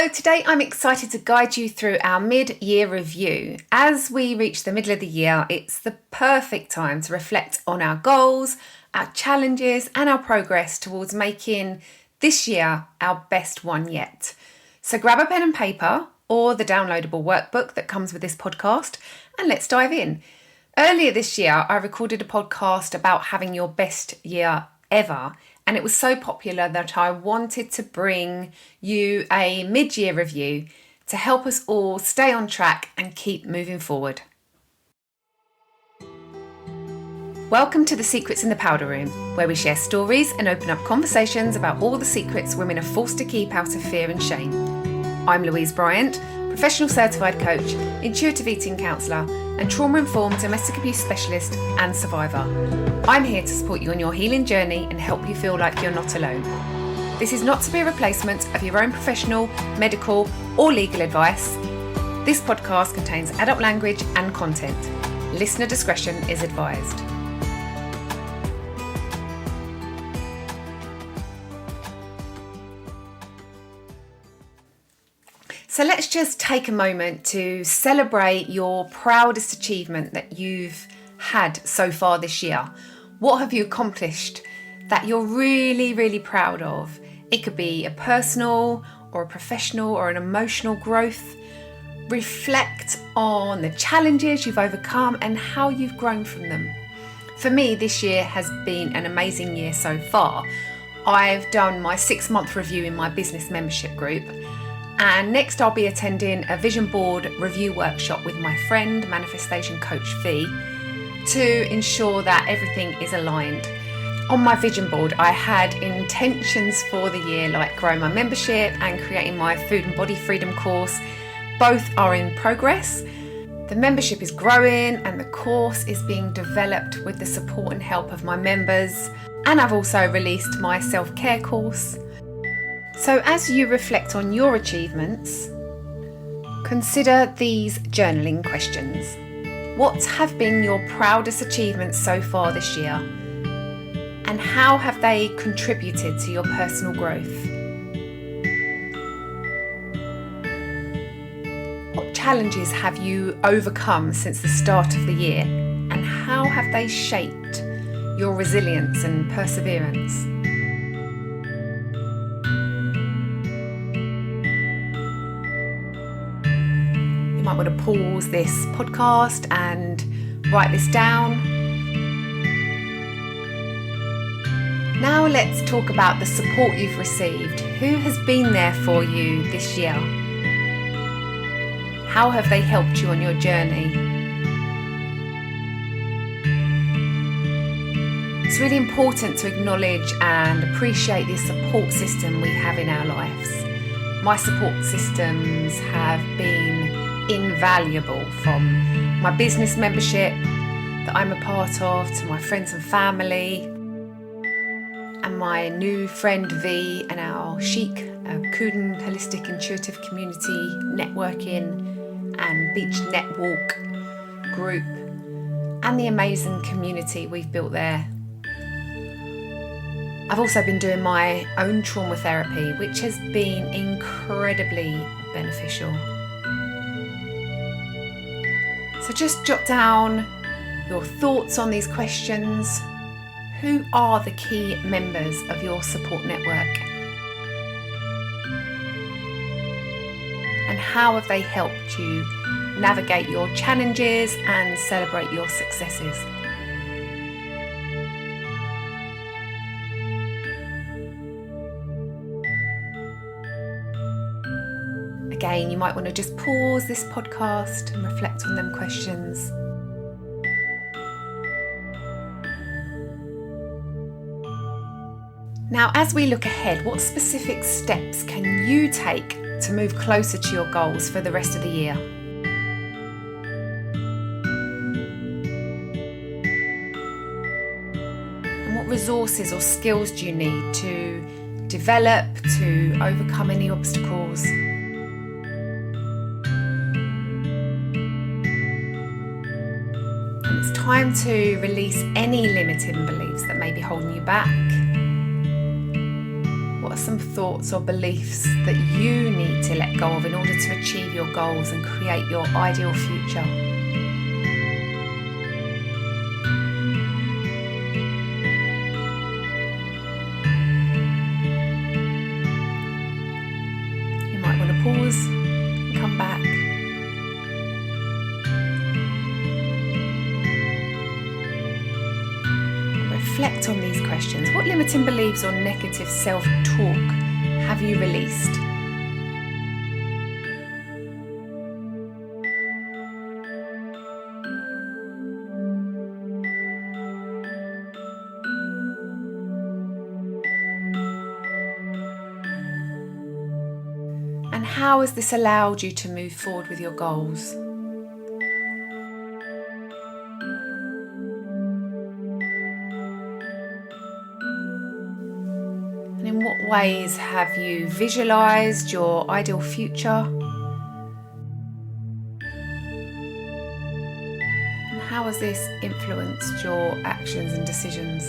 So today I'm excited to guide you through our mid-year review. As we reach the middle of the year, it's the perfect time to reflect on our goals, our challenges and our progress towards making this year our best one yet. So grab a pen and paper or the downloadable workbook that comes with this podcast and let's dive in. Earlier this year, I recorded a podcast about having your best year ever. And it was so popular that I wanted to bring you a mid-year review to help us all stay on track and keep moving forward. Welcome to the Secrets in the Powder Room, where we share stories and open up conversations about all the secrets women are forced to keep out of fear and shame. I'm Louise Bryant, professional certified coach, intuitive eating counsellor, and trauma-informed domestic abuse specialist and survivor. I'm here to support you on your healing journey and help you feel like you're not alone. This is not to be a replacement of your own professional, medical, or legal advice. This podcast contains adult language and content. Listener discretion is advised. So let's just take a moment to celebrate your proudest achievement that you've had so far this year. What have you accomplished that you're really, really proud of? It could be a personal or a professional or an emotional growth. Reflect on the challenges you've overcome and how you've grown from them. For me, this year has been an amazing year so far. I've done my 6-month review in my business membership group. And next I'll be attending a vision board review workshop with my friend, manifestation coach V, to ensure that everything is aligned. On my vision board, I had intentions for the year like growing my membership and creating my food and body freedom course. Both are in progress. The membership is growing and the course is being developed with the support and help of my members. And I've also released my self-care course. So as you reflect on your achievements, consider these journaling questions. What have been your proudest achievements so far this year? And how have they contributed to your personal growth? What challenges have you overcome since the start of the year? And how have they shaped your resilience and perseverance? You might want to pause this podcast and write this down. Now let's talk about the support you've received. Who has been there for you this year? How have they helped you on your journey? It's really important to acknowledge and appreciate the support system we have in our lives. My support systems have been invaluable, from my business membership that I'm a part of to my friends and family and my new friend V and our chic Kuden holistic intuitive community networking and beach net walk group and the amazing community we've built there. I've also been doing my own trauma therapy, which has been incredibly beneficial. So just jot down your thoughts on these questions. Who are the key members of your support network? And how have they helped you navigate your challenges and celebrate your successes? Again, you might want to just pause this podcast and reflect on them questions. Now, as we look ahead, what specific steps can you take to move closer to your goals for the rest of the year? And what resources or skills do you need to develop, to overcome any obstacles? It's time to release any limiting beliefs that may be holding you back. What What are some thoughts or beliefs that you need to let go of in order to achieve your goals and create your ideal future? You might want to pause and come back. Reflect on these questions. What limiting beliefs or negative self-talk have you released? And how has this allowed you to move forward with your goals? And in what ways have you visualised your ideal future? And how has this influenced your actions and decisions?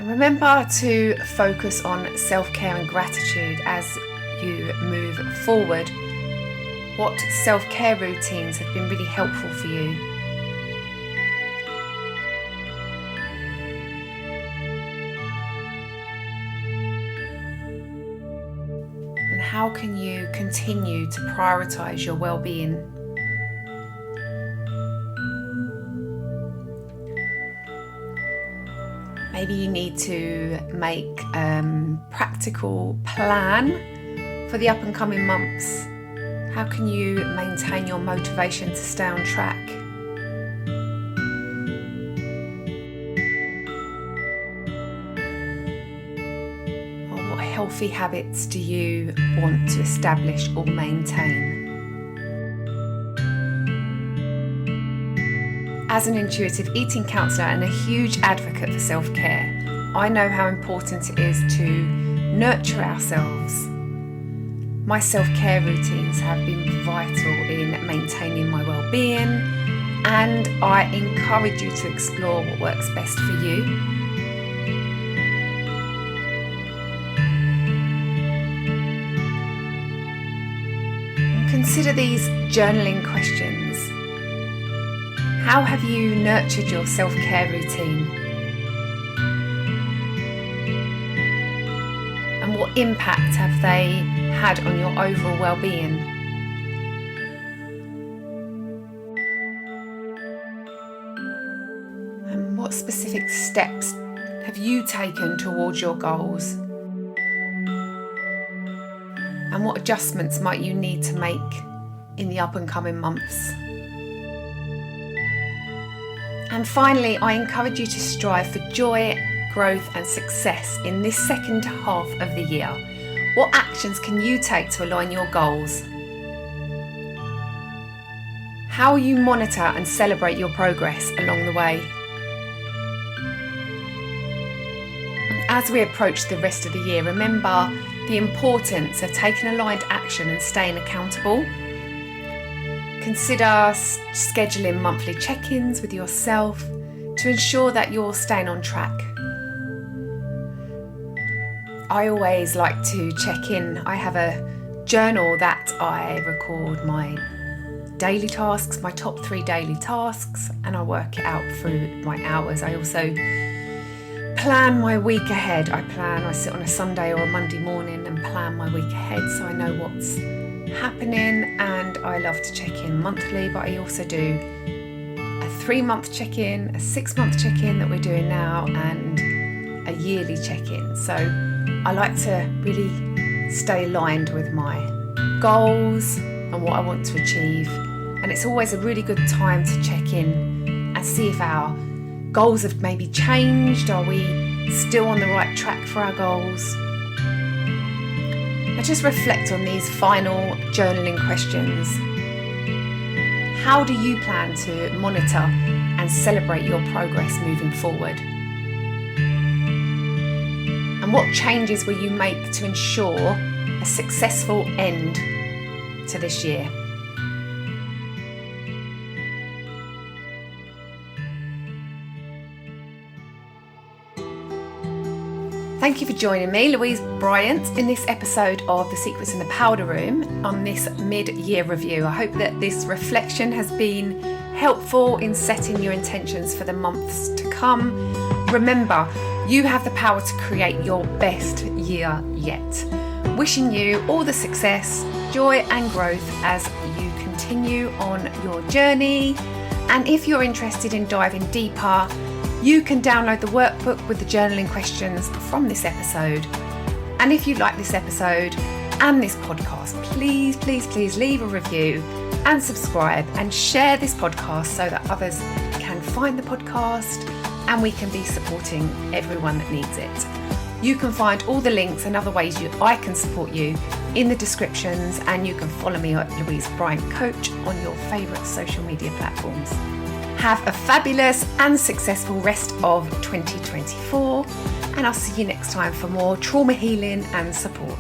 And remember to focus on self-care and gratitude as you move forward. What self-care routines have been really helpful for you? And how can you continue to prioritise your well-being? Maybe you need to make a practical plan for the up and coming months. How can you maintain your motivation to stay on track? Or what healthy habits do you want to establish or maintain? As an intuitive eating counsellor and a huge advocate for self-care, I know how important it is to nurture ourselves. My self-care routines have been vital in maintaining my well-being, and I encourage you to explore what works best for you. And consider these journaling questions. How have you nurtured your self-care routine? And what impact have they had on your overall well-being? And what specific steps have you taken towards your goals? And what adjustments might you need to make in the up and coming months? And finally, I encourage you to strive for joy, growth and success in this second half of the year. What actions can you take to align your goals? How will you monitor and celebrate your progress along the way? As we approach the rest of the year, remember the importance of taking aligned action and staying accountable. Consider scheduling monthly check-ins with yourself to ensure that you're staying on track. I always like to check in. I have a journal that I record my daily tasks, my top 3 daily tasks, and I work it out through my hours. I also plan my week ahead. I sit on a Sunday or a Monday morning and plan my week ahead so I know what's happening, and I love to check in monthly, but I also do a 3-month check-in, a 6-month check-in that we're doing now, and a yearly check-in. So I like to really stay aligned with my goals and what I want to achieve, and it's always a really good time to check in and see if our goals have maybe changed. Are we still on the right track for our goals? Now just reflect on these final journaling questions. How do you plan to monitor and celebrate your progress moving forward? And what changes will you make to ensure a successful end to this year? Thank you for joining me, Louise Bryant, in this episode of The Secrets in the Powder Room on this mid-year review. I hope that this reflection has been helpful in setting your intentions for the months to come. Remember, you have the power to create your best year yet. Wishing you all the success, joy and growth as you continue on your journey. And if you're interested in diving deeper, you can download the workbook with the journaling questions from this episode. And if you like this episode and this podcast, please leave a review and subscribe and share this podcast so that others can find the podcast and we can be supporting everyone that needs it. You can find all the links and other ways I can support you in the descriptions, and you can follow me at Louise Bryant Coach on your favourite social media platforms. Have a fabulous and successful rest of 2024, and I'll see you next time for more trauma healing and support.